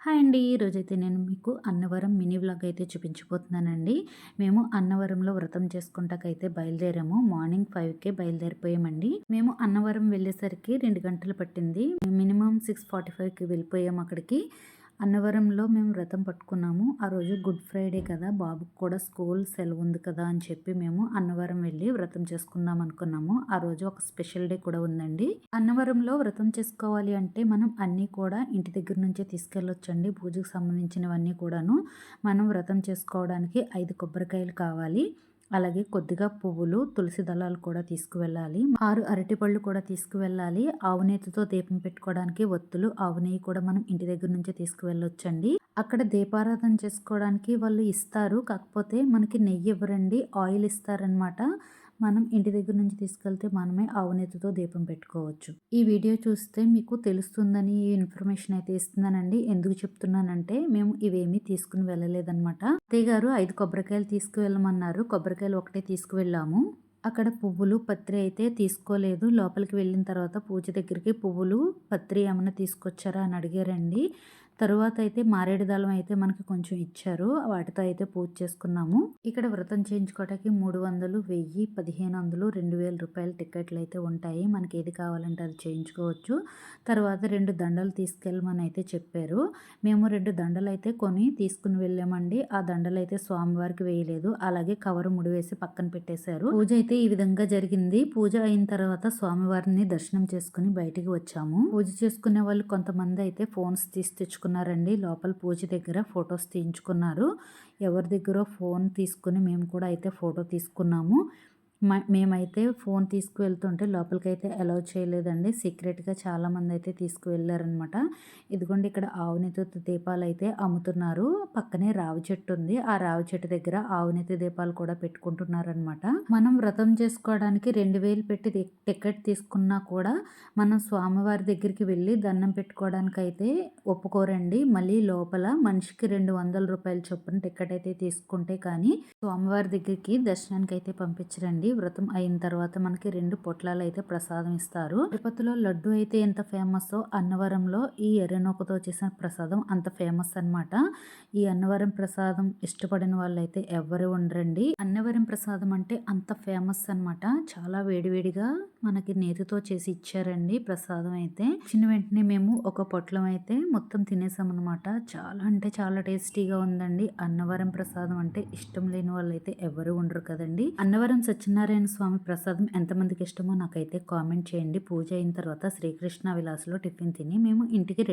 Hi అండి. ఈరోజైతే నేను మీకు అన్నవరం మినీ వ్లాగ్ అయితే చూపించబోతున్నానండి. మేము అన్నవరంలో వ్రతం చేసుకుంటాకైతే బయలుదేరాము. మార్నింగ్ 5కే బయలుదేరిపోయామండి. మేము అన్నవరం వెళ్ళేసరికి 2 గంటలు పట్టింది. మినిమం 6:45కి వెళ్ళిపోయాము అక్కడికి. అన్నవరంలో మేము వ్రతం పట్టుకున్నాము. ఆ రోజు గుడ్ ఫ్రైడే కదా, బాబుకి కూడా స్కూల్ సెలవు ఉంది కదా అని చెప్పి మేము అన్నవరం వెళ్ళి వ్రతం చేసుకుందాం అనుకున్నాము. ఆ రోజు ఒక స్పెషల్ డే కూడా ఉందండి. అన్నవరంలో వ్రతం చేసుకోవాలి అంటే మనం అన్నీ కూడా ఇంటి దగ్గర నుంచే తీసుకెళ్ళొచ్చండి. పూజకు సంబంధించినవన్నీ కూడాను. మనం వ్రతం చేసుకోవడానికి 5 కొబ్బరికాయలు కావాలి. అలాగే కొద్దిగా పువ్వులు, తులసి దళాలు కూడా తీసుకువెళ్ళాలి. 6 అరటిపళ్ళు కూడా తీసుకువెళ్ళాలి. ఆవు నేతితో దీపం పెట్టుకోవడానికి ఒత్తులు, ఆవు నెయ్యి కూడా మనం ఇంటి దగ్గర నుంచే తీసుకువెళ్ళొచ్చండి. అక్కడ దీపారాధన చేసుకోవడానికి వాళ్ళు ఇస్తారు. కాకపోతే మనకి నెయ్యి ఇవ్వరండి, ఆయిల్ ఇస్తారనమాట. మనం ఇంటి దగ్గర నుంచి తీసుకెళ్తే మనమే ఆవు నెయ్యితో దీపం పెట్టుకోవచ్చు. ఈ వీడియో చూస్తే మీకు తెలుస్తుందని ఈ ఇన్ఫర్మేషన్ అయితే ఇస్తున్నానండి. ఎందుకు చెప్తున్నానంటే మేము ఇవేమీ తీసుకుని వెళ్ళలేదన్నమాట. అత్తయ్య గారు 5 కొబ్బరికాయలు తీసుకువెళ్ళమన్నారు. కొబ్బరికాయలు ఒకటే తీసుకువెళ్ళాము. అక్కడ పువ్వులు, పత్రి అయితే తీసుకోలేదు. లోపలికి వెళ్ళిన తర్వాత పూజ దగ్గరికి పువ్వులు, పత్రి ఏమన్నా తీసుకొచ్చారా అని అడిగారండి. తరువాత అయితే మారేడు దళం అయితే మనకి కొంచెం ఇచ్చారు. వాటితో అయితే పూజ చేసుకున్నాము. ఇక్కడ వ్రతం చేయించుకోవడానికి 300, 1000, 1500, 2000 రూపాయల టికెట్లు అయితే ఉంటాయి. మనకి ఏది కావాలంటే అది చేయించుకోవచ్చు. తర్వాత 2 దండలు తీసుకెళ్ళమని అయితే చెప్పారు. మేము 2 దండలు అయితే కొని తీసుకుని వెళ్ళామండి. ఆ దండలు అయితే స్వామివారికి వేయలేదు. అలాగే కవరు ముడివేసి పక్కన పెట్టేశారు. పూజ అయితే ఈ విధంగా జరిగింది. పూజ అయిన తర్వాత స్వామివారిని దర్శనం చేసుకుని బయటికి వచ్చాము. పూజ చేసుకునే వాళ్ళు కొంతమంది అయితే ఫోన్స్ తీసి తెచ్చుకున్నారండి. లోపల పూజ దగ్గర ఫొటోస్ తీయించుకున్నారు. ఎవరి దగ్గర ఫోన్ తీసుకుని మేము కూడా అయితే ఫోటో తీసుకున్నాము. మేమైతే ఫోన్ తీసుకువెళ్తుంటే లోపలికైతే అలౌ చేయలేదండి. సీక్రెట్గా చాలామంది అయితే తీసుకువెళ్ళారనమాట. ఇదిగోండి ఇక్కడ ఆవునేతి దీపాలు అయితే అమ్ముతున్నారు. పక్కనే రావి చెట్టు ఉంది. ఆ రావి చెట్టు దగ్గర ఆవునేతి దీపాలు కూడా పెట్టుకుంటున్నారనమాట. మనం వ్రతం చేసుకోవడానికి 2000 పెట్టి టికెట్ తీసుకున్నా కూడా మనం స్వామివారి దగ్గరికి వెళ్ళి దండం పెట్టుకోవడానికి అయితే ఒప్పుకోరండి. మళ్ళీ లోపల మనిషికి 200 రూపాయల చొప్పున టికెట్ అయితే తీసుకుంటే కానీ స్వామివారి దగ్గరికి దర్శనానికి అయితే పంపించరండి. వ్రతం అయిన తర్వాత మనకి 2 పొట్లాలు అయితే ప్రసాదం ఇస్తారు. తిరుపతిలో లడ్డు అయితే ఎంత ఫేమస్, అన్నవరంలో ఈ ఎర్రనూకతో చేసిన ప్రసాదం అంత ఫేమస్ అన్నమాట. ఈ అన్నవరం ప్రసాదం ఇష్టపడిన వాళ్ళైతే ఎవరు ఉండరండి. అన్నవరం ప్రసాదం అంటే అంత ఫేమస్ అన్నమాట. చాలా వేడివేడిగా మనకి నేతితో చేసి ఇచ్చారండి ప్రసాదం అయితే. ఇచ్చిన వెంటనే మేము ఒక పొట్లం అయితే మొత్తం తినేసాం అనమాట. చాలా అంటే చాలా టేస్టీగా ఉందండి. అన్నవరం ప్రసాదం అంటే ఇష్టం లేని వాళ్ళైతే ఎవరు ఉండరు కదండి. అన్నవరం సత్యనారాయణ స్వామి ప్రసాదం ఎంతమందికి ఇష్టమో నాకైతే కామెంట్ చేయండి. పూజ అయిన తర్వాత శ్రీకృష్ణ విలాస్లో టిఫిన్ తిని మేము ఇంటికి